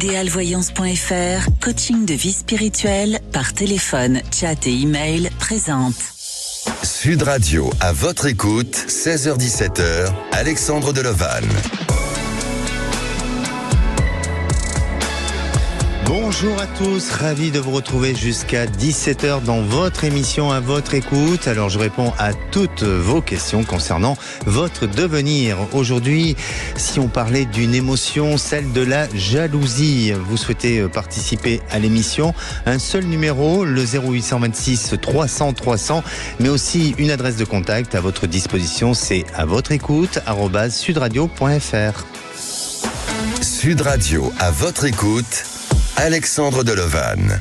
Idealvoyance.fr, coaching de vie spirituelle par téléphone, chat et email présente. Sud Radio, à votre écoute, 16h-17h, Alexandre Delevanne. Bonjour à tous, ravi de vous retrouver jusqu'à 17h dans votre émission à votre écoute. Alors je réponds à toutes vos questions concernant votre devenir. Aujourd'hui, si on parlait d'une émotion, celle de la jalousie, vous souhaitez participer à l'émission, un seul numéro, le 0826 300 300, mais aussi une adresse de contact à votre disposition, c'est à votre écoute @sudradio.fr. Sud Radio, à votre écoute, Alexandre Delevanne.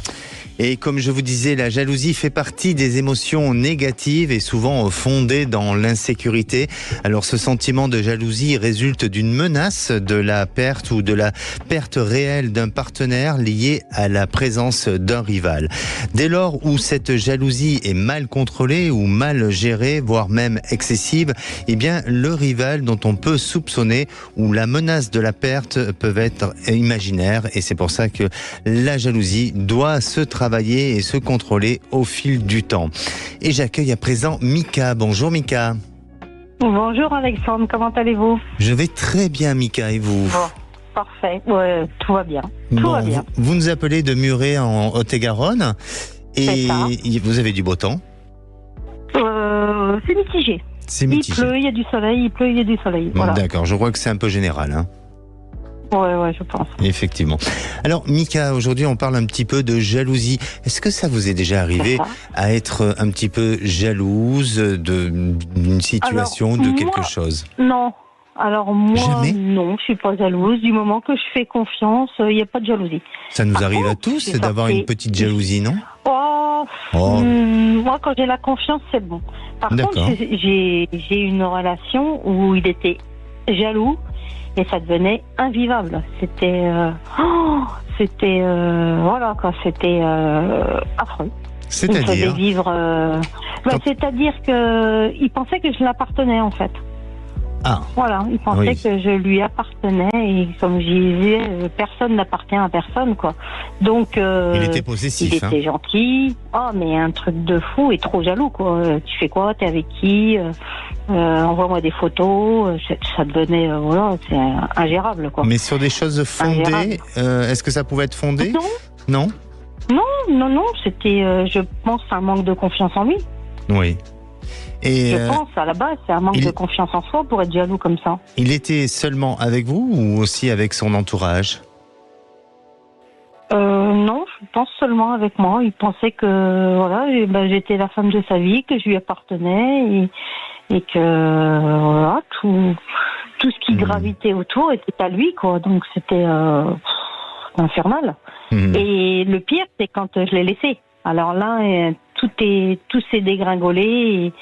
Et comme je vous disais, la jalousie fait partie des émotions négatives et souvent fondées dans l'insécurité. Alors ce sentiment de jalousie résulte d'une menace de la perte ou de la perte réelle d'un partenaire liée à la présence d'un rival. Dès lors où cette jalousie est mal contrôlée ou mal gérée, voire même excessive, eh bien le rival dont on peut soupçonner ou la menace de la perte peuvent être imaginaires. Et c'est pour ça que la jalousie doit se travailler et se contrôler au fil du temps. Et j'accueille à présent Mika. Bonjour Mika. Bonjour Alexandre, comment allez-vous? Je vais très bien Mika, et vous? Bon, parfait, ouais, tout va bien. Tout va bien. Vous nous appelez de Muret en Haute-et-Garonne et vous avez du beau temps? C'est mitigé. C'est mitigé. Il pleut, il y a du soleil, il pleut, il y a du soleil. Bon, voilà. D'accord, je crois que c'est un peu général. Hein. Ouais, je pense. Effectivement. Alors, Mika, aujourd'hui, on parle un petit peu de jalousie. Est-ce que ça vous est déjà arrivé à être un petit peu jalouse d'une situation, de quelque chose? Non. Alors, moi, jamais? Non, je suis pas jalouse. Du moment que je fais confiance, il n'y a pas de jalousie. Ça nous arrive à tous d'avoir une petite jalousie, non? Moi, quand j'ai la confiance, c'est bon. Par contre, j'ai une relation où il était jaloux. Et ça devenait invivable. C'était affreux. C'est-à-dire? Il me faisait vivre. C'est-à-dire que il pensait que je l'appartenais en fait. Ah. Voilà, il pensait que je lui appartenais et comme je disais, personne n'appartient à personne quoi. Donc il était possessif. Il était gentil. Oh mais un truc de fou et trop jaloux quoi. Tu fais quoi? T'es avec qui? Envoie-moi des photos. Ça devenait c'est ingérable quoi. Mais sur des choses fondées, est-ce que ça pouvait être fondé? Non. Non. C'était, je pense, un manque de confiance en lui. Oui. Et je pense, à la base, c'est un manque de confiance en soi pour être jaloux comme ça. Il était seulement avec vous ou aussi avec son entourage? Non, je pense seulement avec moi. Il pensait que j'étais la femme de sa vie, que je lui appartenais et que tout ce qui gravitait autour était à lui, quoi. Donc c'était infernal. Et le pire, c'est quand je l'ai laissé. Alors là, tout s'est dégringolé et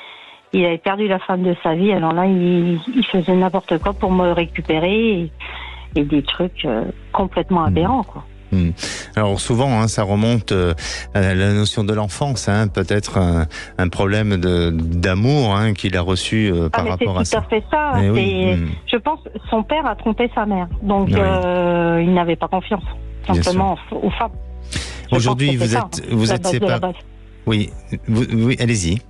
il avait perdu la femme de sa vie. Alors là, il faisait n'importe quoi pour me récupérer et des trucs complètement aberrants, quoi. Alors souvent, ça remonte à la notion de l'enfance, peut-être un problème d'amour qu'il a reçu par rapport à ça. C'est tout à fait ça. Je pense que son père a trompé sa mère, donc il n'avait pas confiance simplement aux femmes. Aujourd'hui, vous êtes séparés. Oui, allez-y.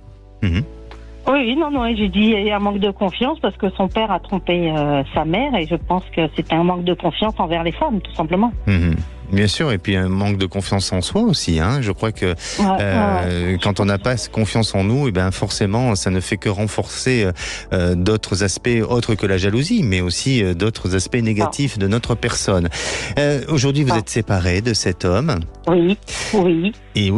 Oui, non, j'ai dit il y a un manque de confiance parce que son père a trompé sa mère et je pense que c'était un manque de confiance envers les femmes, tout simplement. Bien sûr, et puis un manque de confiance en soi aussi. Je crois que quand on n'a pas confiance en nous, forcément, ça ne fait que renforcer d'autres aspects autres que la jalousie, mais aussi d'autres aspects négatifs de notre personne. Aujourd'hui, vous êtes séparés de cet homme. Oui. Et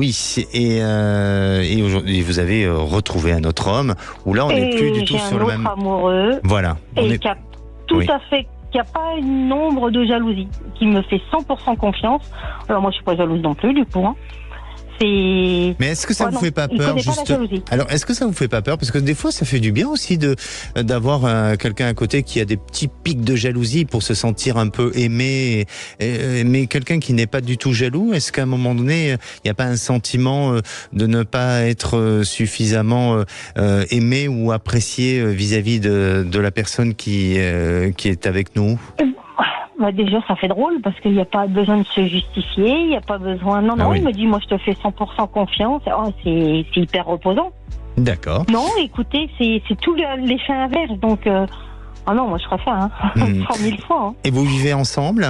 aujourd'hui, vous avez retrouvé un autre homme, où là, on n'est plus du tout sur le même... amoureux. Voilà. Et qui a tout à fait... qu'il n'y a pas une ombre de jalousie, qui me fait 100% confiance. Alors moi, je suis pas jalouse non plus, du coup. Mais est-ce que ça vous fait pas peur Alors, est-ce que ça vous fait pas peur? Parce que des fois, ça fait du bien aussi d'avoir quelqu'un à côté qui a des petits pics de jalousie pour se sentir un peu aimé. Mais quelqu'un qui n'est pas du tout jaloux, est-ce qu'à un moment donné, il n'y a pas un sentiment de ne pas être suffisamment aimé ou apprécié vis-à-vis de la personne qui est avec nous? bah déjà ça fait drôle parce qu'il n'y a pas besoin de se justifier, il n'y a pas besoin... Non, oui. il me dit, moi je te fais 100% confiance. Oh, c'est hyper reposant. D'accord. Non, écoutez, c'est tout l'effet inverse. Donc, oh non, moi je préfère, 100 000 fois. Et vous vivez ensemble ?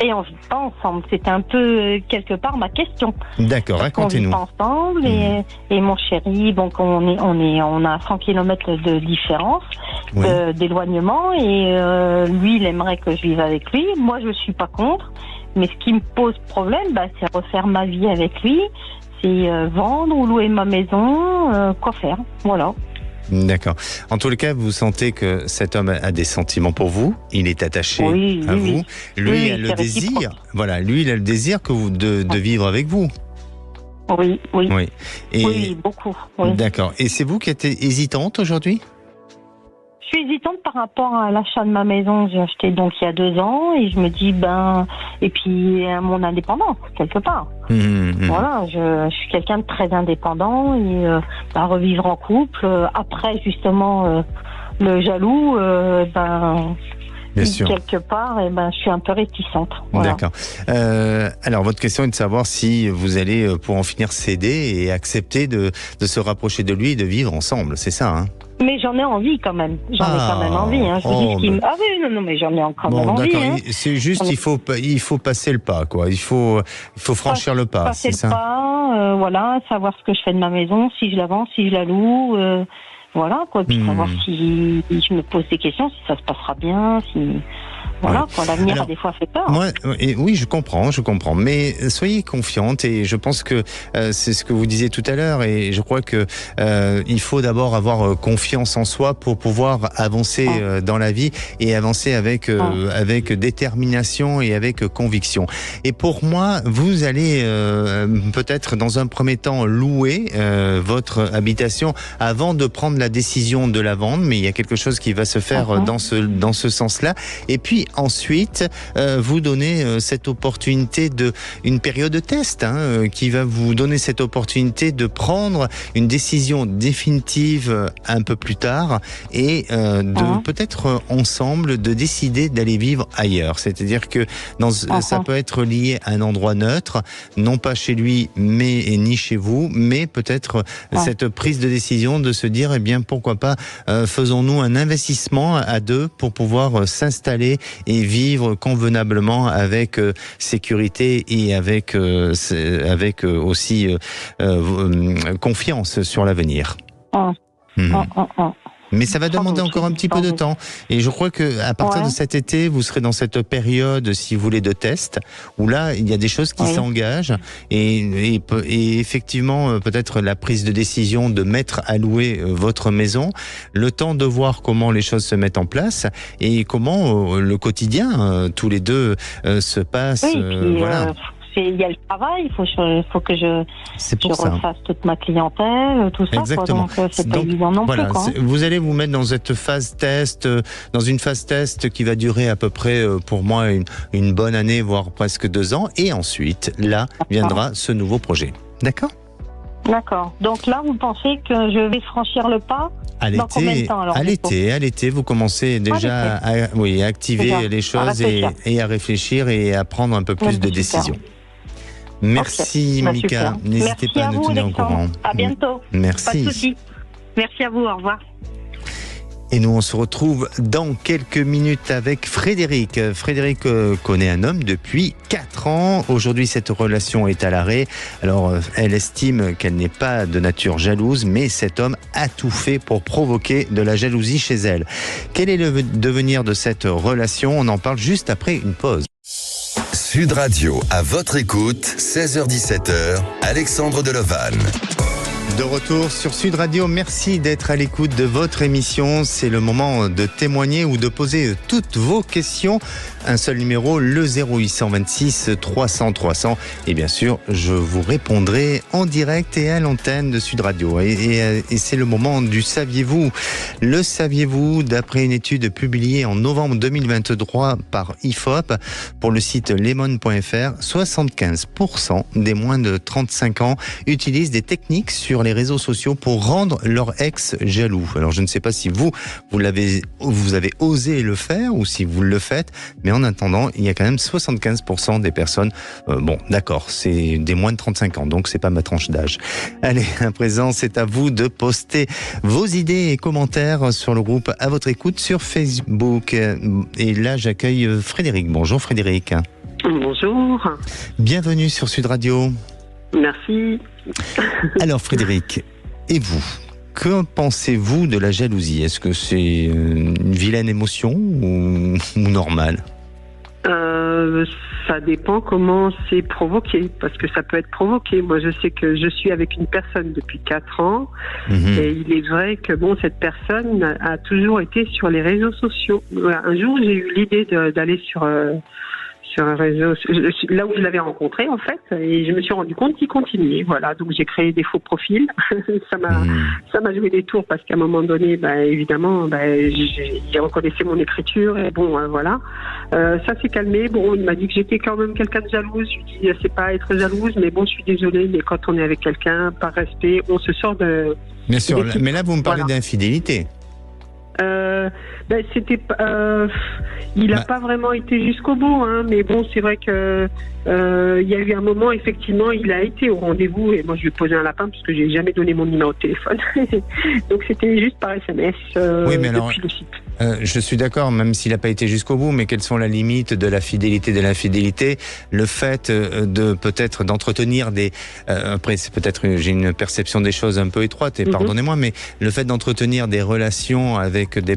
Et on vit pas ensemble. C'était un peu, quelque part, ma question. D'accord, racontez-nous. On vit pas ensemble et mon chéri, donc on a 100 km de différence, Oui. d'éloignement, et lui, il aimerait que je vive avec lui. Moi, je suis pas contre. Mais ce qui me pose problème, c'est refaire ma vie avec lui. C'est vendre ou louer ma maison, quoi faire, voilà. D'accord. En tous les cas, vous sentez que cet homme a des sentiments pour vous, il est attaché à vous. Oui. Lui Oui, a le c'est désir, réciproque. voilà, lui il a le désir de vivre avec vous. Oui. Oui. Et Oui, beaucoup. Oui. d'accord. Et c'est vous qui êtes hésitante aujourd'hui ? Je suis hésitante par rapport à l'achat de ma maison. J'ai acheté donc il y a 2 ans et je me dis et puis mon indépendance quelque part. Voilà, je suis quelqu'un de très indépendant et revivre en couple après justement le jaloux, Bien sûr. quelque part, je suis un peu réticente. Voilà. D'accord. Alors, votre question est de savoir si vous allez, pour en finir, céder et accepter de se rapprocher de lui et de vivre ensemble. C'est ça, hein ? Mais j'en ai envie quand même. J'en ai quand même envie. Hein. Je vous dis ce qui me... Ah oui, non, mais j'en ai quand même envie. D'accord. Hein. C'est juste, il faut passer le pas, quoi. Il faut franchir le pas, Passer c'est le ça ? pas, voilà, savoir ce que je fais de ma maison, si je la vends, si je la loue, voilà, quoi. Puis savoir si je me pose des questions, si ça se passera bien, si... Voilà, quoi, l'avenir Alors, a des fois fait peur. Oui, je comprends. Mais soyez confiante et je pense que c'est ce que vous disiez tout à l'heure et je crois que il faut d'abord avoir confiance en soi pour pouvoir avancer dans la vie et avancer avec détermination et avec conviction. Et pour moi, vous allez peut-être dans un premier temps louer votre habitation avant de prendre la décision de la vendre, mais il y a quelque chose qui va se faire dans ce sens-là. Et puis ensuite, vous donner cette opportunité une période de test qui va vous donner cette opportunité de prendre une décision définitive un peu plus tard et de peut-être ensemble de décider d'aller vivre ailleurs. C'est-à-dire que ça peut être lié à un endroit neutre, non pas chez lui ni chez vous, mais peut-être cette prise de décision de se dire pourquoi pas faisons-nous un investissement à deux pour pouvoir s'installer et vivre convenablement avec sécurité et avec aussi confiance sur l'avenir. Mais ça va demander encore un petit peu de temps. Et je crois que à partir de cet été, vous serez dans cette période, si vous voulez, de test, où là, il y a des choses qui s'engagent. Et effectivement, peut-être la prise de décision de mettre à louer votre maison, le temps de voir comment les choses se mettent en place et comment le quotidien, tous les deux, se passe. Voilà. Il y a le travail, il faut que je refasse toute ma clientèle, tout ça. Exactement. Quoi, donc c'est pas évident non plus. Quoi. Vous allez vous mettre dans cette phase test, qui va durer à peu près, pour moi, une bonne année, voire presque 2 ans. Et ensuite, là, viendra ce nouveau projet. D'accord ? D'accord. Donc là, vous pensez que je vais franchir le pas dans combien de temps alors, à l'été, vous commencez déjà à activer les choses et à réfléchir et à prendre un peu plus de décisions. Merci Mika, n'hésitez pas à nous tenir au courant. À bientôt. Merci. Pas de soucis. Merci à vous, au revoir. Et nous, on se retrouve dans quelques minutes avec Frédéric. Frédéric connaît un homme depuis 4 ans. Aujourd'hui, cette relation est à l'arrêt. Alors, elle estime qu'elle n'est pas de nature jalouse, mais cet homme a tout fait pour provoquer de la jalousie chez elle. Quel est le devenir de cette relation ? On en parle juste après une pause. Sud Radio, à votre écoute, 16h-17h, Alexandre Delevanne. De retour sur Sud Radio, merci d'être à l'écoute de votre émission. C'est le moment de témoigner ou de poser toutes vos questions. Un seul numéro, le 0826 300 300. Et bien sûr, je vous répondrai en direct et à l'antenne de Sud Radio. Et c'est le moment du saviez-vous. Le saviez-vous, d'après une étude publiée en novembre 2023 par IFOP pour le site lemon.fr, 75% des moins de 35 ans utilisent des techniques sur les les réseaux sociaux pour rendre leur ex jaloux. Alors je ne sais pas si vous avez osé le faire ou si vous le faites, mais en attendant, il y a quand même 75% des personnes, bon d'accord, c'est des moins de 35 ans, donc c'est pas ma tranche d'âge. Allez, à présent, c'est à vous de poster vos idées et commentaires sur le groupe À votre écoute sur Facebook. Et là, j'accueille Frédéric. Bonjour Frédéric. Bonjour. Bienvenue sur Sud Radio. Merci. Alors Frédéric, et vous ? Que pensez-vous de la jalousie ? Est-ce que c'est une vilaine émotion ou normale ? Ça dépend comment c'est provoqué, parce que ça peut être provoqué. Moi, je sais que je suis avec une personne depuis 4 ans, et il est vrai que cette personne a toujours été sur les réseaux sociaux. Un jour, j'ai eu l'idée d'aller sur un réseau, là où je l'avais rencontré en fait, et je me suis rendu compte qu'il continuait. Voilà, donc j'ai créé des faux profils. ça m'a joué des tours parce qu'à un moment donné, évidemment, j'ai reconnaissé mon écriture et voilà. Ça s'est calmé. Bon, il m'a dit que j'étais quand même quelqu'un de jalouse. Je lui ai dit c'est pas être jalouse, mais bon, je suis désolée, mais quand on est avec quelqu'un, par respect, on se sort de. Bien sûr, mais là vous me parlez d'infidélité. Il n'a pas vraiment été jusqu'au bout, mais bon, c'est vrai que il y a eu un moment, effectivement, il a été au rendez-vous et moi je lui ai posé un lapin parce que j'ai jamais donné mon numéro de téléphone. Donc c'était juste par SMS depuis le site. Je suis d'accord, même s'il n'a pas été jusqu'au bout, mais quelles sont les limites de la fidélité, de l'infidélité ? Le fait de peut-être d'entretenir des... après, c'est peut-être, j'ai une perception des choses un peu étroite, et pardonnez-moi, mais le fait d'entretenir des relations avec des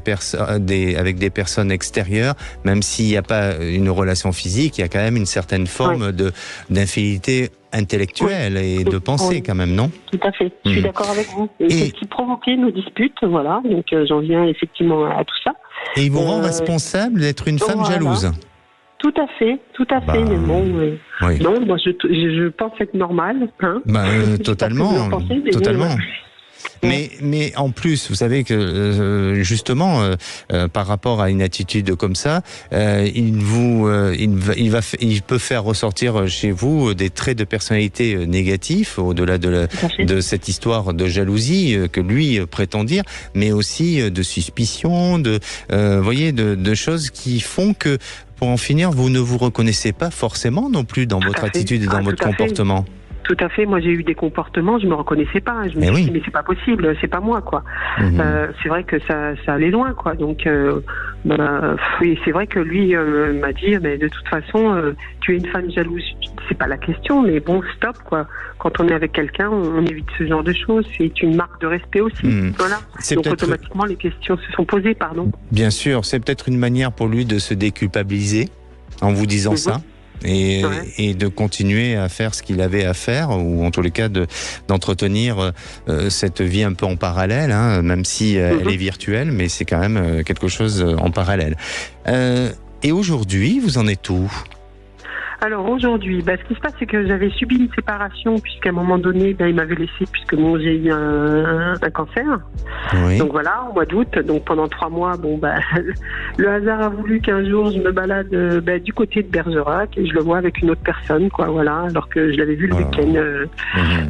personnes extérieures, même s'il n'y a pas une relation physique, il y a quand même une certaine forme d'infidélité intellectuelle et de pensée quand même, non ? Tout à fait, je suis d'accord avec vous. Et c'est ce qui provoquait nos disputes, voilà, donc j'en viens effectivement à tout ça. Et il vous rend responsable d'être une femme jalouse ? Tout à fait, mais bon, non, moi je pense être normale. Totalement, totalement. Mais en plus, vous savez que justement, par rapport à une attitude comme ça, il peut faire ressortir chez vous des traits de personnalité négatifs, au-delà de cette histoire de jalousie que lui prétend dire, mais aussi de suspicion, de choses qui font que, pour en finir, vous ne vous reconnaissez pas forcément non plus dans votre attitude et dans votre comportement. Tout à fait. Moi, j'ai eu des comportements, je me reconnaissais pas. Je me suis dit, mais c'est pas possible, c'est pas moi, quoi. C'est vrai que ça allait loin, quoi. Donc, c'est vrai que lui m'a dit, mais de toute façon, tu es une femme jalouse. C'est pas la question, mais bon, stop, quoi. Quand on est avec quelqu'un, on évite ce genre de choses. C'est une marque de respect aussi. Voilà. Donc, automatiquement, les questions se sont posées, pardon. Bien sûr, c'est peut-être une manière pour lui de se déculpabiliser en vous disant ça. Et de continuer à faire ce qu'il avait à faire, ou en tous les cas d'entretenir cette vie un peu en parallèle, même si elle est virtuelle, mais c'est quand même quelque chose en parallèle. Et aujourd'hui, vous en êtes où ? Alors aujourd'hui, ce qui se passe, c'est que j'avais subi une séparation, puisqu'à un moment donné, il m'avait laissé, puisque j'ai eu un cancer. Oui. Donc voilà, au mois d'août. Donc pendant 3 mois, le hasard a voulu qu'un jour je me balade du côté de Bergerac et je le vois avec une autre personne, quoi, voilà, alors que je l'avais vu le week-end.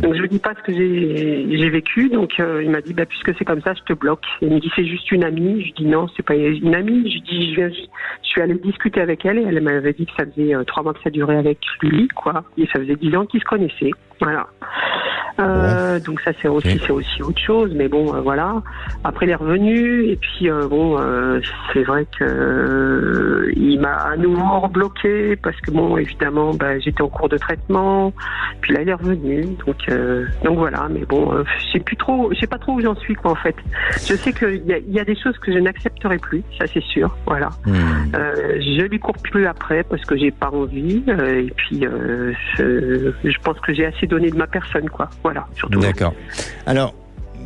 Donc je lui dis pas ce que j'ai vécu. Donc il m'a dit, puisque c'est comme ça, je te bloque. Il me dit, c'est juste une amie. Je dis non, c'est pas une amie. Je dis, je suis allée discuter avec elle et elle m'avait dit que ça faisait 3 mois que ça durait avec lui, quoi. Et ça faisait 10 ans qu'ils se connaissaient. Voilà. Donc ça c'est aussi autre chose, mais bon voilà. Après il est revenu et puis c'est vrai que il m'a à nouveau rebloqué parce que évidemment j'étais en cours de traitement. Puis là il est revenu, donc voilà. Mais bon, je sais pas trop où j'en suis, quoi, en fait. Je sais qu'il y a des choses que je n'accepterai plus, ça c'est sûr. Voilà. Je lui cours plus après parce que j'ai pas envie. Et puis je pense que j'ai assez donné de ma personne, quoi. Voilà, surtout. D'accord. Alors,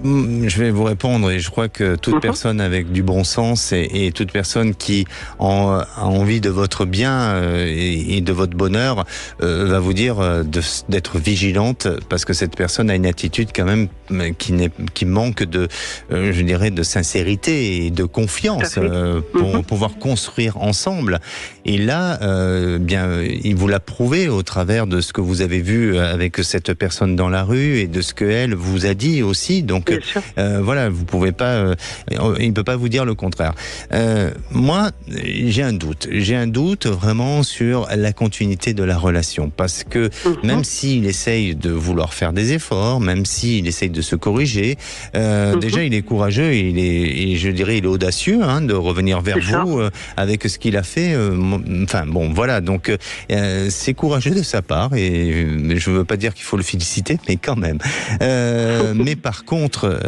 je vais vous répondre, et je crois que toute personne avec du bon sens et toute personne qui a envie de votre bien et de votre bonheur va vous dire d'être vigilante, parce que cette personne a une attitude quand même qui manque de sincérité et de confiance pour pouvoir construire ensemble. Et là, il vous l'a prouvé au travers de ce que vous avez vu avec cette personne dans la rue et de ce qu'elle vous a dit aussi. Donc, voilà, vous pouvez pas, il ne peut pas vous dire le contraire. Moi, j'ai un doute vraiment sur la continuité de la relation, parce que même s'il essaye de vouloir faire des efforts, même s'il essaye de se corriger, déjà il est courageux, je dirais il est audacieux de revenir vers vous avec ce qu'il a fait. Enfin bon, voilà, donc c'est courageux de sa part et je ne veux pas dire qu'il faut le féliciter, mais quand même. Mais par contre,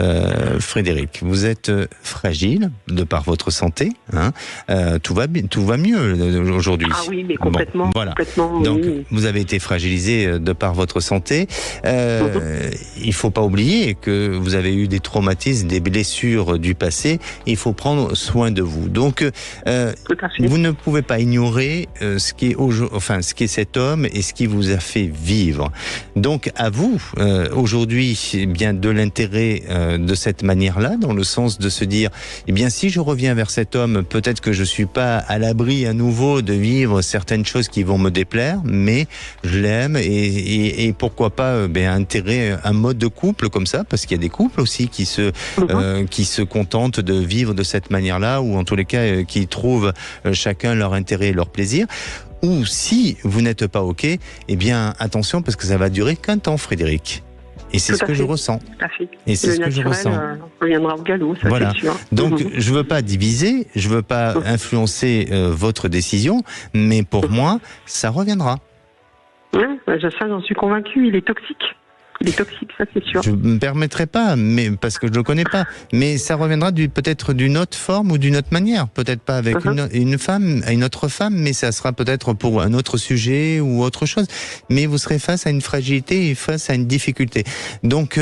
Frédéric, vous êtes fragile de par votre santé. Tout va mieux aujourd'hui. Ah oui, mais complètement. Bon, voilà. Complètement, donc oui. vous avez été fragilisé de par votre santé. Il faut pas oublier que vous avez eu des traumatismes, des blessures du passé. Il faut prendre soin de vous. Donc vous ne pouvez pas ignorer ce qui est cet homme et ce qui vous a fait vivre. Donc à vous aujourd'hui, bien de l'intérêt de cette manière-là, dans le sens de se dire, eh bien si je reviens vers cet homme, peut-être que je suis pas à l'abri à nouveau de vivre certaines choses qui vont me déplaire, mais je l'aime et pourquoi pas intégrer un mode de couple comme ça, parce qu'il y a des couples aussi qui se contentent de vivre de cette manière-là, ou en tous les cas qui trouvent chacun leur intérêt et leur plaisir. Ou si vous n'êtes pas OK, eh bien attention, parce que ça va durer qu'un temps, Frédéric. Et c'est ce que je ressens. Tout à fait. Et c'est ce que je ressens. Reviendra au galop, ça voilà. c'est sûr. Donc je veux pas diviser, je veux pas influencer votre décision, mais pour moi, ça reviendra. J'en suis convaincu, il est toxique. Il est toxique, ça c'est sûr. Je ne me permettrai pas, mais parce que je ne le connais pas. Mais ça reviendra peut-être d'une autre forme ou d'une autre manière. Peut-être pas avec une autre femme, mais ça sera peut-être pour un autre sujet ou autre chose. Mais vous serez face à une fragilité et face à une difficulté. Donc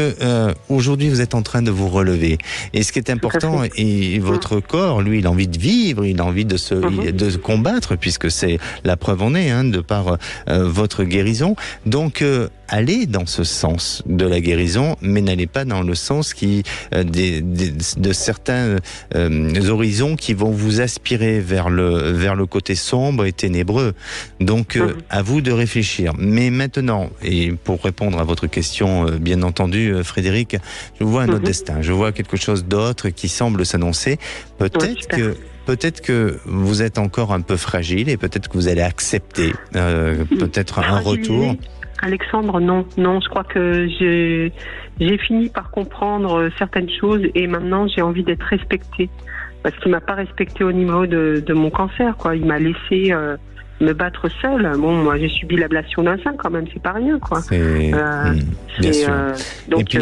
aujourd'hui, vous êtes en train de vous relever. Et ce qui est important, et votre corps, lui, il a envie de vivre, il a envie de se combattre, puisque c'est la preuve en est, de par votre guérison. Donc allez dans ce sens de la guérison, mais n'allez pas dans le sens de certains horizons qui vont vous aspirer vers le côté sombre et ténébreux. Donc, à vous de réfléchir. Mais maintenant, et pour répondre à votre question, bien entendu, Frédéric, je vois un autre destin. Je vois quelque chose d'autre qui semble s'annoncer. Peut-être que vous êtes encore un peu fragile et peut-être que vous allez accepter peut-être un retour. Alexandre, non, je crois que j'ai fini par comprendre certaines choses et maintenant j'ai envie d'être respectée, parce qu'il m'a pas respectée au niveau de mon cancer, quoi. Il m'a laissé me battre seule. Bon, moi j'ai subi l'ablation d'un sein quand même, c'est pas rien, quoi. Bien sûr. Donc,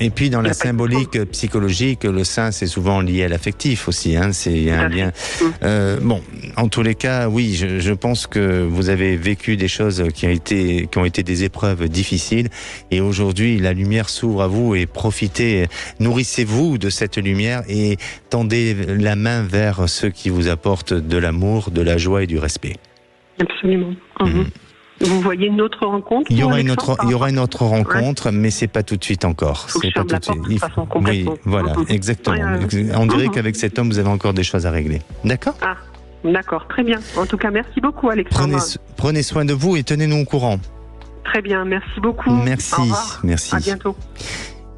et puis dans la symbolique psychologique, le sein c'est souvent lié à l'affectif aussi. C'est un lien. Bon, en tous les cas, oui, je pense que vous avez vécu des choses qui ont été des épreuves difficiles. Et aujourd'hui, la lumière s'ouvre à vous et profitez, nourrissez-vous de cette lumière et tendez la main vers ceux qui vous apportent de l'amour, de la joie et du respect. Absolument. Vous voyez une autre rencontre? Il y aura une autre rencontre, mais c'est pas tout de suite encore. C'est pas tout de suite. Oui, voilà, exactement. On dirait qu'avec cet homme, vous avez encore des choses à régler. D'accord? Ah, d'accord, très bien. En tout cas, merci beaucoup, Alexandre. Prenez soin de vous et tenez-nous au courant. Très bien, merci beaucoup. Merci, au revoir. Merci. À bientôt.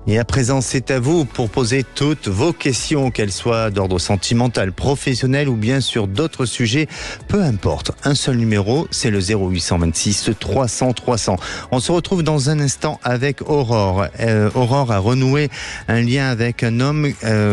Et à présent, c'est à vous pour poser toutes vos questions, qu'elles soient d'ordre sentimental, professionnel ou bien sur d'autres sujets. Peu importe, un seul numéro, c'est le 0826 300 300. On se retrouve dans un instant avec Aurore. Aurore a renoué un lien avec un homme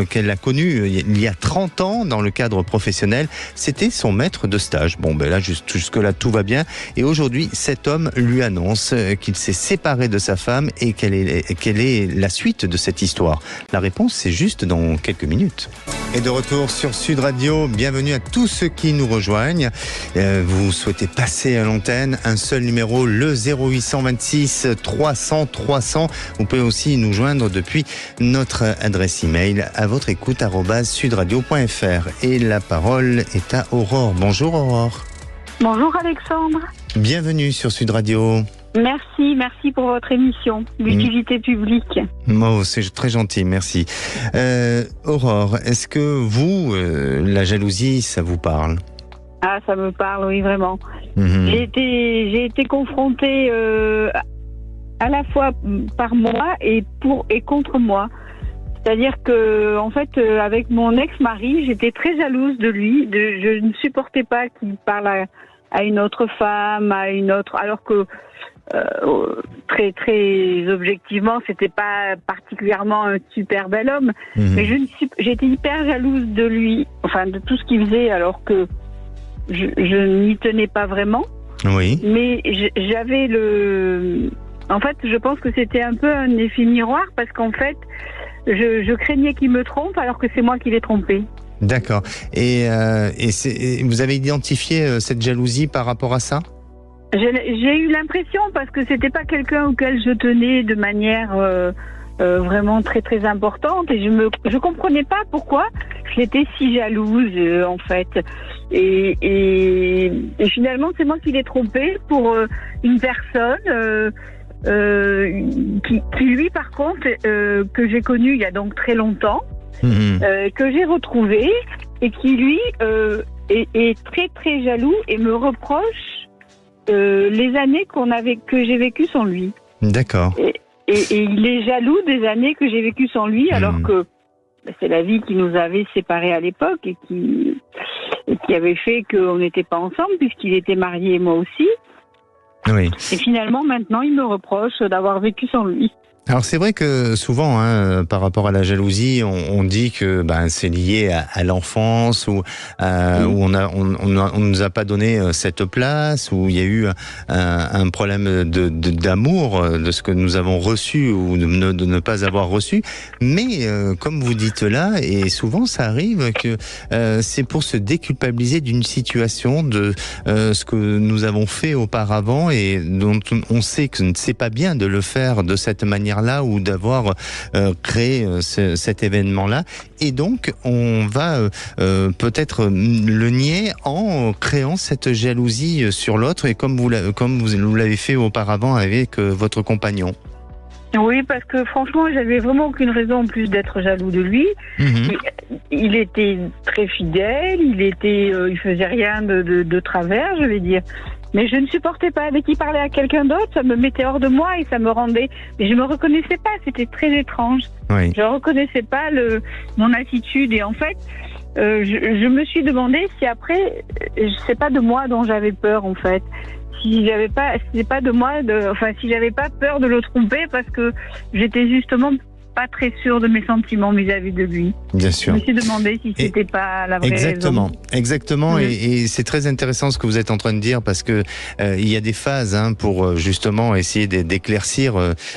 qu'elle a connu il y a 30 ans dans le cadre professionnel. C'était son maître de stage. Bon, là, jusque-là, tout va bien. Et aujourd'hui, cet homme lui annonce qu'il s'est séparé de sa femme et quelle est la suite de cette histoire. La réponse, c'est juste dans quelques minutes. Et de retour sur Sud Radio, bienvenue à tous ceux qui nous rejoignent. Vous souhaitez passer à l'antenne, un seul numéro, le 0826 300 300. Vous pouvez aussi nous joindre depuis notre adresse email à votre écoute @sudradio.fr. Et la parole est à Aurore. Bonjour Aurore. Bonjour Alexandre. Bienvenue sur Sud Radio. Merci pour votre émission d'utilité publique. Oh, c'est très gentil, merci. Aurore, est-ce que vous, la jalousie, ça vous parle? Ah, ça me parle, oui, vraiment. Mhm. J'ai été confrontée à la fois par moi et contre moi. C'est-à-dire que, en fait, avec mon ex-mari, j'étais très jalouse de lui. Je ne supportais pas qu'il parle à une autre femme, à une autre, alors que très très objectivement, c'était pas particulièrement un super bel homme. Mhm. Mais j'étais hyper jalouse de lui, enfin de tout ce qu'il faisait, alors que je n'y tenais pas vraiment. Oui. Mais j'avais en fait, je pense que c'était un peu un effet miroir parce qu'en fait, je craignais qu'il me trompe alors que c'est moi qui l'ai trompé. D'accord. Et vous avez identifié cette jalousie par rapport à ça ? J'ai eu l'impression, parce que c'était pas quelqu'un auquel je tenais de manière vraiment très très importante, et je comprenais pas pourquoi j'étais si jalouse en fait. Et finalement, c'est moi qui l'ai trompé pour une personne qui lui, par contre, que j'ai connu il y a donc très longtemps, que j'ai retrouvé, et qui lui est très très jaloux et me reproche les années que j'ai vécues sans lui. D'accord. Et il est jaloux des années que j'ai vécues sans lui, alors que c'est la vie qui nous avait séparés à l'époque et qui avait fait qu'on n'était pas ensemble puisqu'il était marié et moi aussi. Oui. Et finalement, maintenant, il me reproche d'avoir vécu sans lui. Alors c'est vrai que souvent, par rapport à la jalousie, on dit que c'est lié à l'enfance où on nous a pas donné cette place, où il y a eu un problème d'amour de ce que nous avons reçu ou de ne pas avoir reçu. Mais comme vous dites là, et souvent ça arrive que c'est pour se déculpabiliser d'une situation, de ce que nous avons fait auparavant et dont on sait que c'est pas bien de le faire de cette manière-là, ou d'avoir créé cet événement-là, et donc on va peut-être le nier en créant cette jalousie sur l'autre, et comme vous l'avez fait auparavant avec votre compagnon. Oui, parce que franchement, j'avais vraiment aucune raison en plus d'être jaloux de lui. Il était très fidèle, il faisait rien de travers, je vais dire. Mais je ne supportais pas. Dès qu'il parlait à quelqu'un d'autre, ça me mettait hors de moi et ça me rendait... Mais je me reconnaissais pas, c'était très étrange. Oui. Je reconnaissais pas mon attitude, et en fait, je me suis demandé si après, c'est pas de moi dont j'avais peur en fait. Si j'avais pas peur de le tromper, parce que j'étais justement pas très sûre de mes sentiments vis-à-vis de lui. Bien sûr. Je me suis demandé si c'était pas la vraie raison. Exactement. Et c'est très intéressant ce que vous êtes en train de dire, parce que il y a des phases pour justement essayer d'éclaircir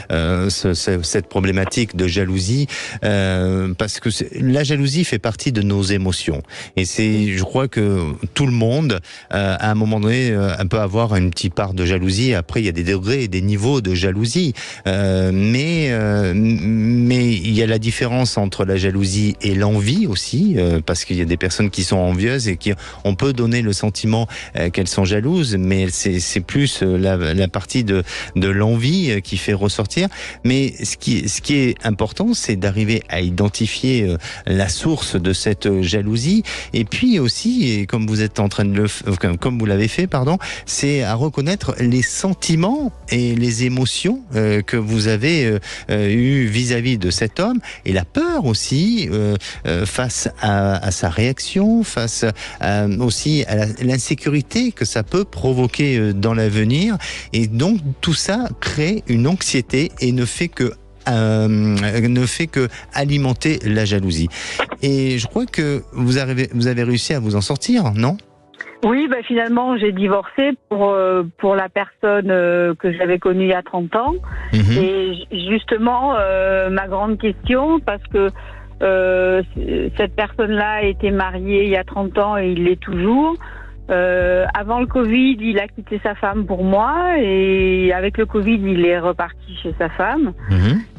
cette problématique de jalousie, parce que la jalousie fait partie de nos émotions. Et je crois que tout le monde, à un moment donné, peut avoir une petite part de jalousie. Après, il y a des degrés et des niveaux de jalousie, mais il y a la différence entre la jalousie et l'envie aussi, parce qu'il y a des personnes qui sont envieuses et on peut donner le sentiment qu'elles sont jalouses, mais c'est plus la partie de l'envie qui fait ressortir. Mais ce qui est important, c'est d'arriver à identifier la source de cette jalousie, et puis aussi, et comme vous êtes en train comme vous l'avez fait, c'est à reconnaître les sentiments et les émotions que vous avez eu vis-à-vis de cet homme, et la peur aussi face à sa réaction, face aussi à l'insécurité que ça peut provoquer dans l'avenir. Et donc tout ça crée une anxiété et ne fait que alimenter la jalousie. Et je crois que vous avez réussi à vous en sortir, non ? Oui, finalement, j'ai divorcé pour la personne que j'avais connue il y a 30 ans. Et justement, ma grande question, parce que cette personne-là était mariée il y a 30 ans et il l'est toujours. Avant le Covid, il a quitté sa femme pour moi, et avec le Covid, il est reparti chez sa femme.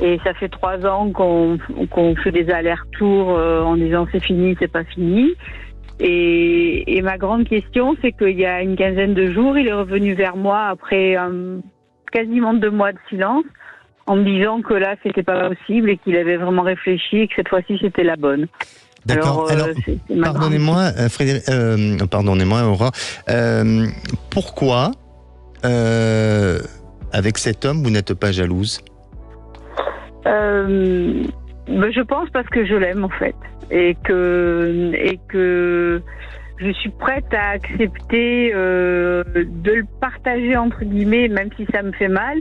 Et ça fait 3 ans qu'on fait des allers-retours en disant c'est fini, c'est pas fini. Et ma grande question, c'est qu'il y a une quinzaine de jours, il est revenu vers moi après quasiment 2 mois de silence, en me disant que là, c'était pas possible et qu'il avait vraiment réfléchi et que cette fois-ci, c'était la bonne. D'accord. Alors, pardonnez-moi, Frédéric, pardonnez-moi, Aurore. Pourquoi, avec cet homme, vous n'êtes pas jalouse ? Je pense parce que je l'aime en fait, et que je suis prête à accepter de le partager entre guillemets, même si ça me fait mal,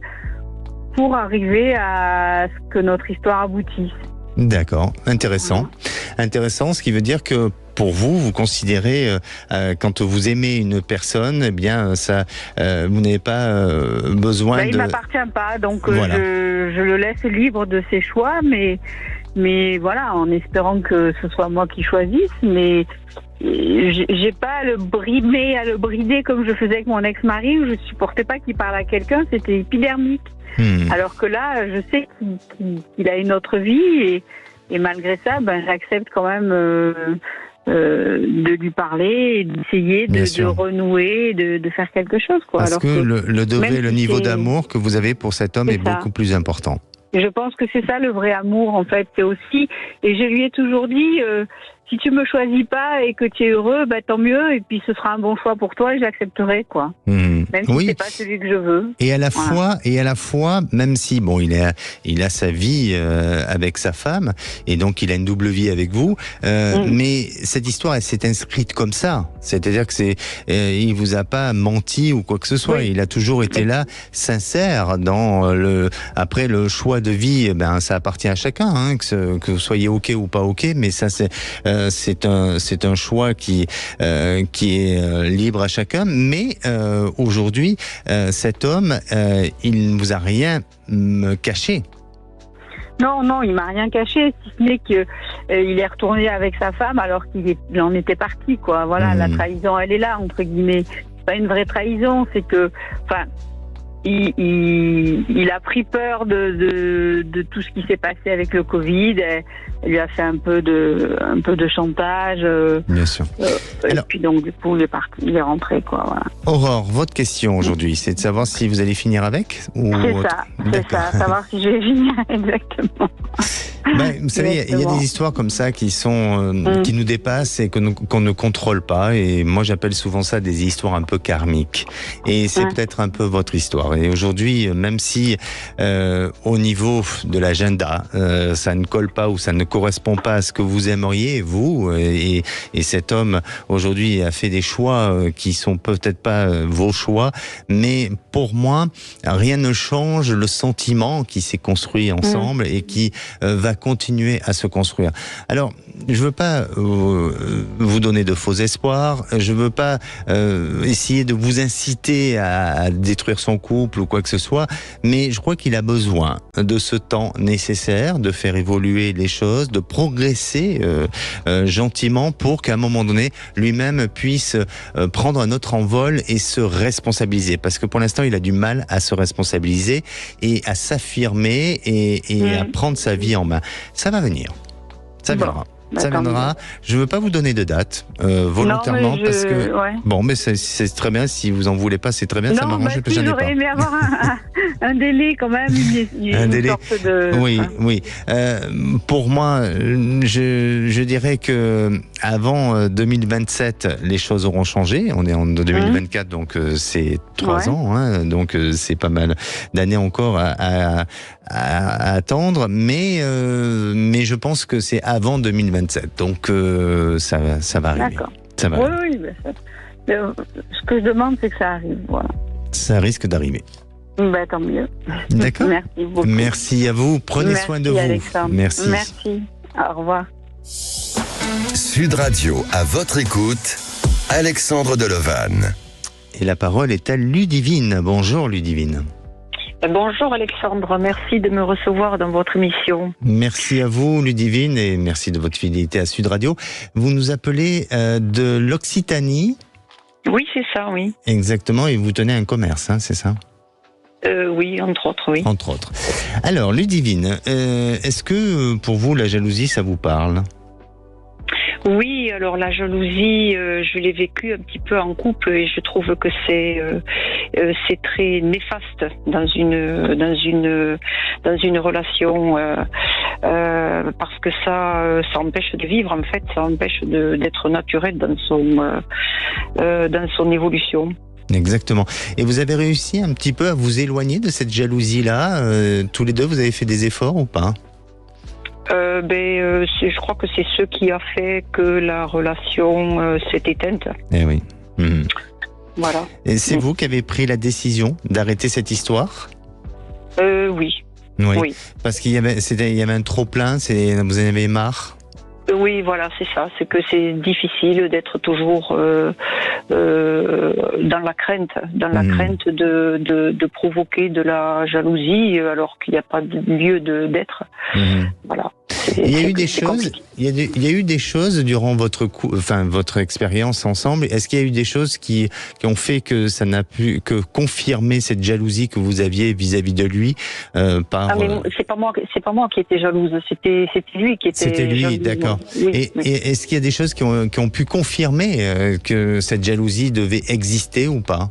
pour arriver à ce que notre histoire aboutisse. D'accord, intéressant. Intéressant, ce qui veut dire que pour vous, vous considérez, quand vous aimez une personne, eh bien, ça, vous n'avez pas besoin il de... Il m'appartient pas, donc voilà. Je le laisse libre de ses choix, mais voilà, en espérant que ce soit moi qui choisisse, mais j'ai pas à le brider comme je faisais avec mon ex-mari, où je supportais pas qu'il parle à quelqu'un, c'était épidermique. Alors que là, je sais qu'il a une autre vie, et malgré ça, j'accepte quand même de lui parler, et d'essayer de renouer, de faire quelque chose, quoi. Parce que le degré, le niveau d'amour que vous avez pour cet homme est beaucoup plus important. Et je pense que c'est ça le vrai amour, en fait. C'est aussi, et je lui ai toujours dit, si tu me choisis pas et que tu es heureux, tant mieux, et puis ce sera un bon choix pour toi, et j'accepterai, quoi. Même si c'est pas celui que je veux. Et à la fois, même si il a sa vie avec sa femme, et donc il a une double vie avec vous, mais cette histoire, elle s'est inscrite comme ça. C'est-à-dire que il vous a pas menti ou quoi que ce soit. Oui. Il a toujours été là, sincère dans après le choix de vie. Ça appartient à chacun, que vous soyez ok ou pas ok, mais ça c'est un choix qui est libre à chacun. Mais aujourd'hui, cet homme, il ne vous a rien caché. Non, il m'a rien caché, si ce n'est qu'il est retourné avec sa femme alors qu'il en était parti, quoi. Voilà, la trahison, elle est là, entre guillemets. C'est pas une vraie trahison, c'est que, il a pris peur de tout ce qui s'est passé avec le Covid. Elle lui a fait un peu de chantage. Bien sûr. Et puis donc du coup il est rentré, quoi. Voilà. Aurore, votre question aujourd'hui, c'est de savoir si vous allez finir avec ou... C'est ça, savoir si je vais finir exactement. Vous savez, il y a des histoires comme ça qui nous dépassent et qu'on ne contrôle pas. Et moi, j'appelle souvent ça des histoires un peu karmiques. Et c'est peut-être un peu votre histoire. Et aujourd'hui, même si au niveau de l'agenda, ça ne colle pas ou ça ne correspond pas à ce que vous aimeriez, vous, et cet homme aujourd'hui a fait des choix qui sont peut-être pas vos choix, mais pour moi, rien ne change le sentiment qui s'est construit ensemble et qui va continuer à se construire. Alors, je veux pas vous donner de faux espoirs, je veux pas essayer de vous inciter à détruire son couple ou quoi que ce soit, mais je crois qu'il a besoin de ce temps nécessaire, de faire évoluer les choses, de progresser gentiment pour qu'à un moment donné, lui-même puisse prendre un autre envol et se responsabiliser. Parce que pour l'instant, il a du mal à se responsabiliser et à s'affirmer et à prendre sa vie en main. Ça va venir. Ça viendra. Ça viendra. Je veux pas vous donner de date volontairement parce que mais c'est très bien. Si vous en voulez pas, c'est très bien. Ça m'arrange que j'en ai pas. J'aurais aimé avoir un délai quand même, un délai. Sorte de... Oui. Pour moi, je dirais que avant 2027, les choses auront changé. On est en 2024, donc c'est 3 ans. Donc c'est pas mal d'années encore à attendre. Mais je pense que c'est avant 2027. Donc ça va arriver. D'accord. Ça va arriver. Ce que je demande, c'est que ça arrive. Voilà. Ça risque d'arriver. Tant mieux. D'accord. Merci beaucoup. Merci à vous. Prenez soin de vous. Alexandre. Merci. Au revoir. Sud Radio, à votre écoute, Alexandre Delevanne. Et la parole est à Ludivine. Bonjour Ludivine. Bonjour Alexandre, merci de me recevoir dans votre émission. Merci à vous Ludivine et merci de votre fidélité à Sud Radio. Vous nous appelez de l'Occitanie ? Oui, c'est ça, oui. Exactement, et vous tenez un commerce, c'est ça ? Oui, entre autres, oui. Entre autres. Alors Ludivine, est-ce que pour vous la jalousie ça vous parle ? Oui, alors la jalousie, je l'ai vécue un petit peu en couple et je trouve que c'est très néfaste dans une relation parce que ça empêche de vivre en fait, ça empêche d'être naturel dans son évolution. Exactement. Et vous avez réussi un petit peu à vous éloigner de cette jalousie-là tous les deux, vous avez fait des efforts ou pas ? Je crois que c'est ce qui a fait que la relation s'est éteinte. Eh oui. Voilà. Et c'est vous qui avez pris la décision d'arrêter cette histoire ? Oui. Oui. Parce qu'il y avait un trop-plein, vous en avez marre ? Oui, voilà, c'est ça. C'est que c'est difficile d'être toujours dans la crainte de provoquer de la jalousie alors qu'il n'y a pas de lieu d'être. Voilà. Il y a eu des choses durant votre expérience ensemble. Est-ce qu'il y a eu des choses qui ont fait que ça n'a pu que confirmer cette jalousie que vous aviez vis-à-vis de lui c'est pas moi qui étais jalouse, c'était lui qui était. C'était lui, jalouse. d'accord. Oui, et est-ce qu'il y a des choses qui ont pu confirmer que cette jalousie devait exister ou pas ?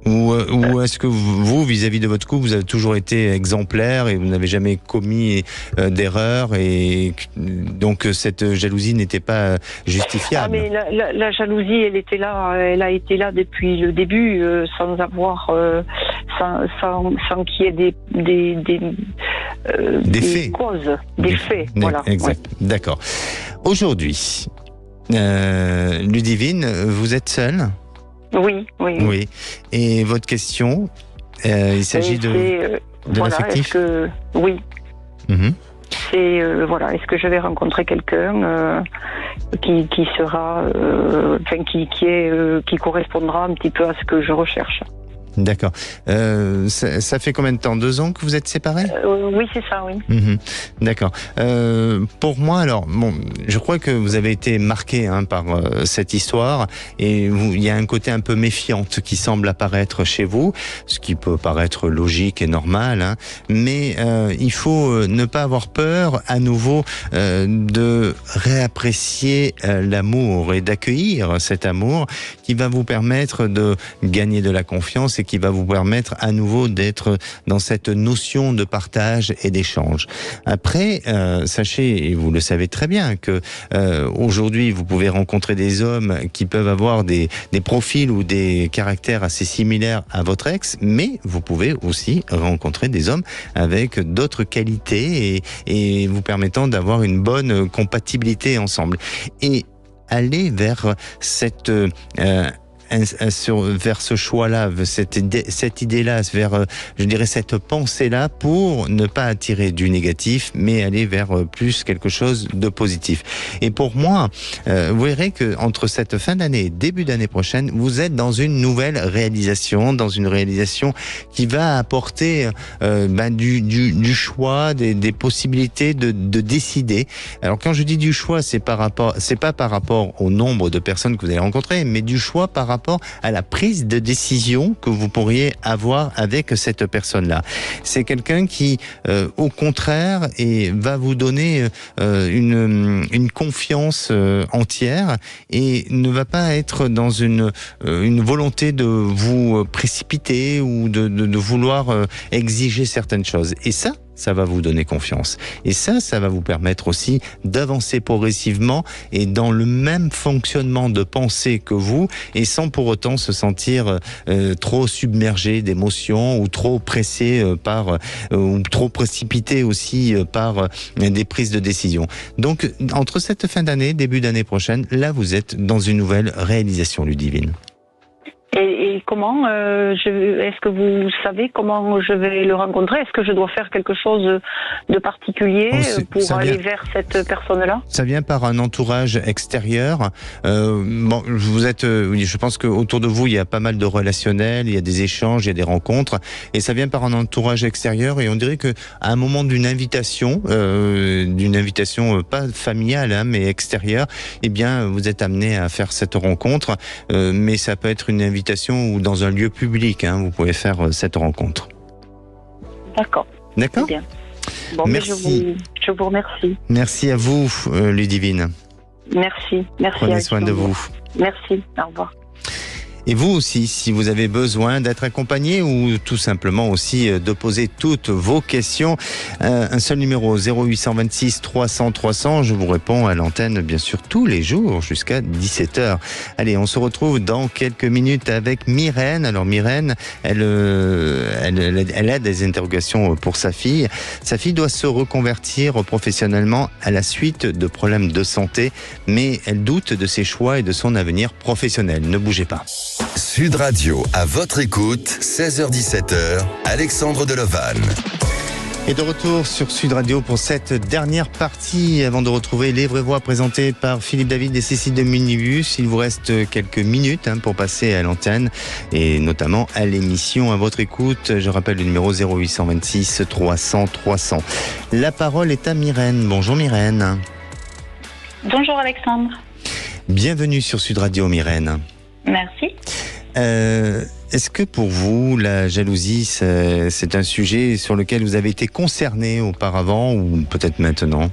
Ou est-ce que vous, vis-à-vis de votre couple, vous avez toujours été exemplaire et vous n'avez jamais commis d'erreur et donc cette jalousie n'était pas justifiable? Mais la jalousie, elle a été là depuis le début, sans qu'il y ait des faits. Causes, des faits. Voilà. Exact. Ouais. D'accord. Aujourd'hui, Ludivine, vous êtes seule? Oui. Et votre question, il s'agit de l'affectif? Oui. C'est est-ce que je vais rencontrer quelqu'un qui sera, qui correspondra un petit peu à ce que je recherche. D'accord. Ça fait combien de temps? 2 ans que vous êtes séparés? Oui, c'est ça, oui. D'accord. Pour moi, alors, je crois que vous avez été marqué par cette histoire et il y a un côté un peu méfiante qui semble apparaître chez vous, ce qui peut paraître logique et normal, mais il faut ne pas avoir peur à nouveau de réapprécier l'amour et d'accueillir cet amour qui va vous permettre de gagner de la confiance et qui va vous permettre à nouveau d'être dans cette notion de partage et d'échange. Après, sachez, et vous le savez très bien, que aujourd'hui, vous pouvez rencontrer des hommes qui peuvent avoir des profils ou des caractères assez similaires à votre ex, mais vous pouvez aussi rencontrer des hommes avec d'autres qualités et vous permettant d'avoir une bonne compatibilité ensemble. Et aller vers vers ce choix-là, cette idée-là, vers, je dirais, cette pensée-là, pour ne pas attirer du négatif, mais aller vers plus quelque chose de positif. Et pour moi, vous verrez que entre cette fin d'année et début d'année prochaine, vous êtes dans une nouvelle réalisation, qui va apporter du choix, des possibilités de décider. Alors quand je dis du choix, c'est pas par rapport au nombre de personnes que vous allez rencontrer, mais du choix par rapport à la prise de décision que vous pourriez avoir avec cette personne-là. C'est quelqu'un qui, au contraire, va vous donner une confiance entière et ne va pas être dans une volonté de vous précipiter ou de vouloir exiger certaines choses. Et ça va vous donner confiance. Et ça va vous permettre aussi d'avancer progressivement et dans le même fonctionnement de pensée que vous, et sans pour autant se sentir trop submergé d'émotions ou trop pressé ou trop précipité aussi par des prises de décision. Donc, entre cette fin d'année, début d'année prochaine, là, vous êtes dans une nouvelle réalisation, Ludivine. Et comment est-ce que vous savez comment je vais le rencontrer? Est-ce que je dois faire quelque chose de particulier pour aller vers cette personne-là? Ça vient par un entourage extérieur. Je pense qu'autour de vous, il y a pas mal de relationnels, il y a des échanges, il y a des rencontres, et ça vient par un entourage extérieur. Et on dirait que à un moment d'une invitation pas familiale, mais extérieure, eh bien, vous êtes amené à faire cette rencontre. Mais ça peut être une invitation ou dans un lieu public, vous pouvez faire cette rencontre. D'accord. D'accord ? Bien. Bon, merci. Je vous remercie. Merci à vous, Ludivine. Merci. Prenez soin de vous. Merci. Au revoir. Et vous aussi, si vous avez besoin d'être accompagné ou tout simplement aussi de poser toutes vos questions, un seul numéro 0826 300 300. Je vous réponds à l'antenne bien sûr tous les jours jusqu'à 17h. Allez, on se retrouve dans quelques minutes avec Myrène. Alors Myrène, elle a des interrogations pour sa fille. Sa fille doit se reconvertir professionnellement à la suite de problèmes de santé, mais elle doute de ses choix et de son avenir professionnel. Ne bougez pas. Sud Radio, à votre écoute, 16h-17h, Alexandre Delovanne. Et de retour sur Sud Radio pour cette dernière partie, avant de retrouver Les Vraies Voix présentées par Philippe David et Cécile de Munibus. Il vous reste quelques minutes pour passer à l'antenne et notamment à l'émission à votre écoute. Je rappelle le numéro 0826 300 300. La parole est à Myrène. Bonjour Myrène. Bonjour Alexandre. Bienvenue sur Sud Radio Myrène. Merci. Est-ce que pour vous, la jalousie, c'est un sujet sur lequel vous avez été concerné auparavant ou peut-être maintenant ?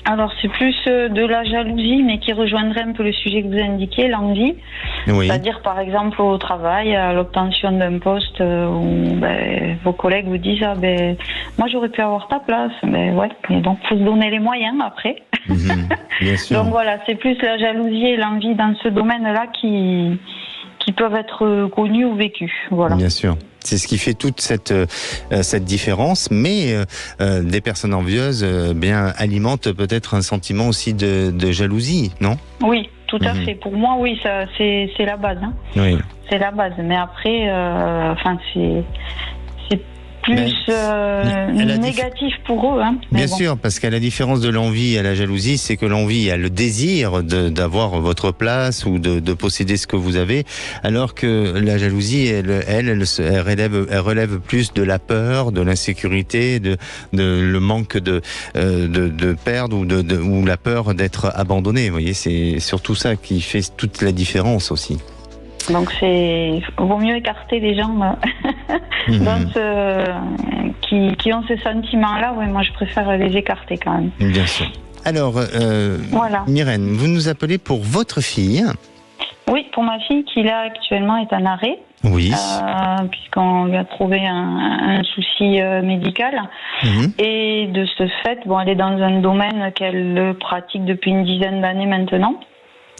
Alors c'est plus de la jalousie, mais qui rejoindrait un peu le sujet que vous indiquiez, l'envie. Oui. C'est-à-dire par exemple au travail, à l'obtention d'un poste où vos collègues vous disent moi j'aurais pu avoir ta place. Ouais, mais donc faut se donner les moyens après. Bien sûr. Donc voilà, c'est plus la jalousie et l'envie dans ce domaine-là qui peuvent être connus ou vécus. Voilà. Bien sûr. C'est ce qui fait toute cette différence, mais des personnes envieuses alimentent peut-être un sentiment aussi de jalousie, non ? Oui, tout à fait. Pour moi, oui, ça, c'est la base. Oui. C'est la base. Mais après, c'est plus négatif pour eux. Bien sûr, parce qu'à la différence de l'envie et à la jalousie, c'est que l'envie a le désir d'avoir votre place ou de posséder ce que vous avez, alors que la jalousie, elle relève plus de la peur, de l'insécurité, de le manque de perdre ou la peur d'être abandonné. Vous voyez, c'est surtout ça qui fait toute la différence aussi. Donc vaut mieux écarter les gens qui ont ces sentiments-là. Oui, moi je préfère les écarter quand même. Bien sûr. Alors, voilà. Myrène, vous nous appelez pour votre fille. Oui, pour ma fille qui là actuellement est en arrêt. Oui. Puisqu'on lui a trouvé un souci médical. Et de ce fait, elle est dans un domaine qu'elle pratique depuis une dizaine d'années maintenant.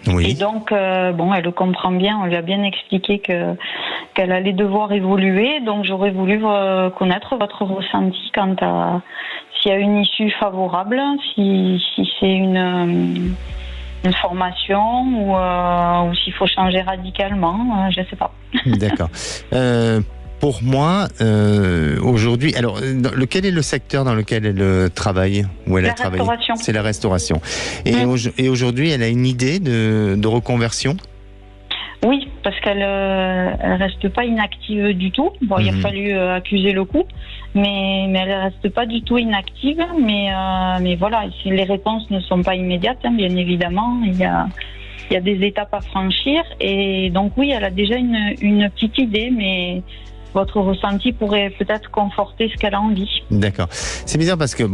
Oui. Et donc, elle le comprend bien. On lui a bien expliqué qu'elle allait devoir évoluer. Donc, j'aurais voulu connaître votre ressenti quant à s'il y a une issue favorable, si c'est une formation ou s'il faut changer radicalement. Je ne sais pas. D'accord. Pour moi, aujourd'hui, alors, quel est le secteur dans lequel elle travaille, où elle a travaillé ? Restauration. C'est la restauration. Et aujourd'hui, elle a une idée de reconversion ? Oui, parce qu'elle reste pas inactive du tout. Bon, il a fallu accuser le coup, mais elle reste pas du tout inactive. Mais voilà, les réponses ne sont pas immédiates, bien évidemment. Il y a des étapes à franchir, et donc oui, elle a déjà une petite idée, mais votre ressenti pourrait peut-être conforter ce qu'elle a envie. D'accord. C'est bizarre parce que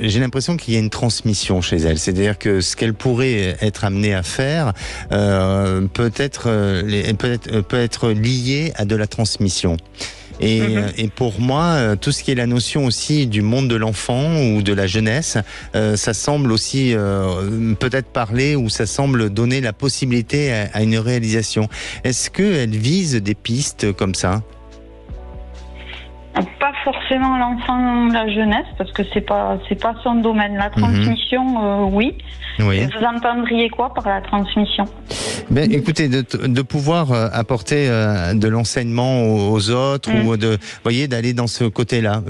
j'ai l'impression qu'il y a une transmission chez elle. C'est-à-dire que ce qu'elle pourrait être amenée à faire peut être lié à de la transmission. Et pour moi, tout ce qui est la notion aussi du monde de l'enfant ou de la jeunesse, ça semble aussi peut-être parler, ou ça semble donner la possibilité à une réalisation. Est-ce qu'elle vise des pistes comme ça ? Pas forcément l'enfant, la jeunesse, parce que c'est pas son domaine. La transmission, oui. Vous entendriez quoi par la transmission ? Écoutez, de pouvoir apporter de l'enseignement aux autres, ou d'aller dans ce côté-là,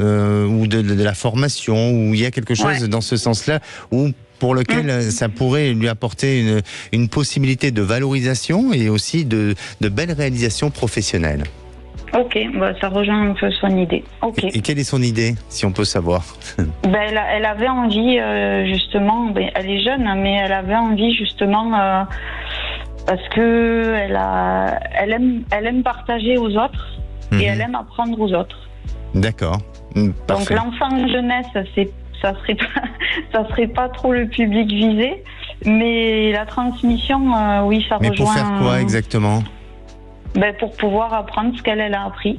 ou de la formation, où il y a quelque chose dans ce sens-là, où pour lequel ça pourrait lui apporter une possibilité de valorisation et aussi de belles réalisations professionnelles. Ok, ça rejoint un peu son idée. Okay. Et quelle est son idée, si on peut savoir ? Elle avait envie, justement, elle est jeune, mais elle avait envie, justement, parce que elle aime partager aux autres, et elle aime apprendre aux autres. D'accord. Donc l'enfant jeunesse, ça serait pas trop le public visé, mais la transmission, oui, ça rejoint. Mais pour faire quoi exactement? Pour pouvoir apprendre ce qu'elle a appris.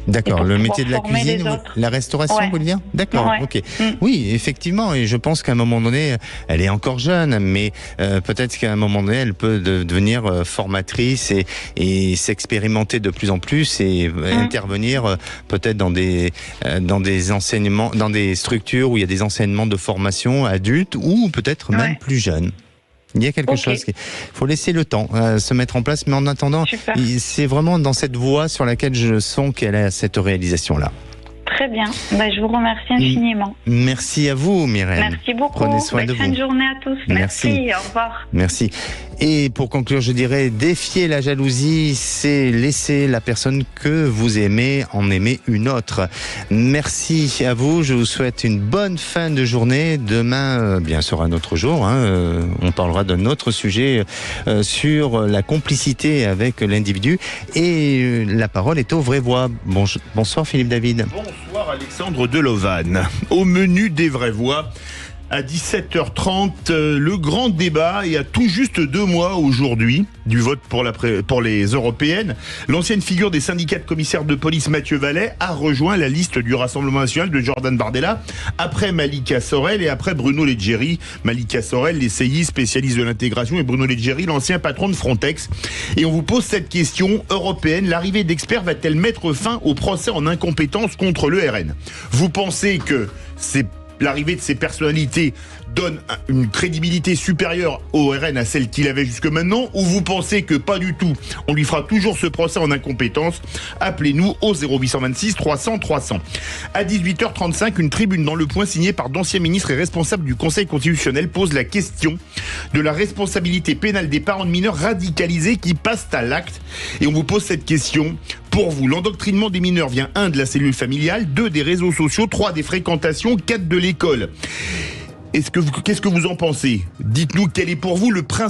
D'accord, le métier de la cuisine, la restauration, vous voulez dire? D'accord, ok. Oui, effectivement, et je pense qu'à un moment donné, elle est encore jeune, mais peut-être qu'à un moment donné, elle peut devenir formatrice et s'expérimenter de plus en plus et intervenir peut-être dans des enseignements, dans des structures où il y a des enseignements de formation adultes ou peut-être même plus jeunes. Il y a quelque chose il faut laisser le temps se mettre en place, mais en attendant, c'est vraiment dans cette voie sur laquelle je sens qu'elle a cette réalisation-là. Très bien, je vous remercie infiniment. Merci à vous, Myrène. Merci beaucoup. Prenez soin de vous. Bonne journée à tous. Merci, au revoir. Merci. Et pour conclure, je dirais, défier la jalousie, c'est laisser la personne que vous aimez en aimer une autre. Merci à vous, je vous souhaite une bonne fin de journée. Demain, bien sera un autre jour, on parlera d'un autre sujet sur la complicité avec l'individu. Et la parole est aux vraies voix. Bonsoir Philippe David. Bonsoir Alexandre Delovan. Au menu des vraies voix, à 17h30, le grand débat, et à tout juste 2 mois aujourd'hui du vote pour les européennes, l'ancienne figure des syndicats de commissaires de police Mathieu Vallet a rejoint la liste du Rassemblement national de Jordan Bardella, après Malika Sorel et après Bruno Leggeri. Malika Sorel, l'essayiste, spécialiste de l'intégration, et Bruno Leggeri, l'ancien patron de Frontex. Et on vous pose cette question européenne: l'arrivée d'experts va-t-elle mettre fin au procès en incompétence contre le RN? Vous pensez que l'arrivée de ces personnalités donne une crédibilité supérieure au RN à celle qu'il avait jusque maintenant, ou vous pensez que pas du tout, on lui fera toujours ce procès en incompétence? Appelez-nous au 0826 300 300. À 18h35, une tribune dans Le Point signée par d'anciens ministres et responsables du Conseil constitutionnel pose la question de la responsabilité pénale des parents de mineurs radicalisés qui passent à l'acte. Et on vous pose cette question: pour vous, l'endoctrinement des mineurs vient 1 de la cellule familiale, 2 des réseaux sociaux, 3 des fréquentations, 4 de l'école. Qu'est-ce que vous en pensez? Dites-nous quel est pour vous le principe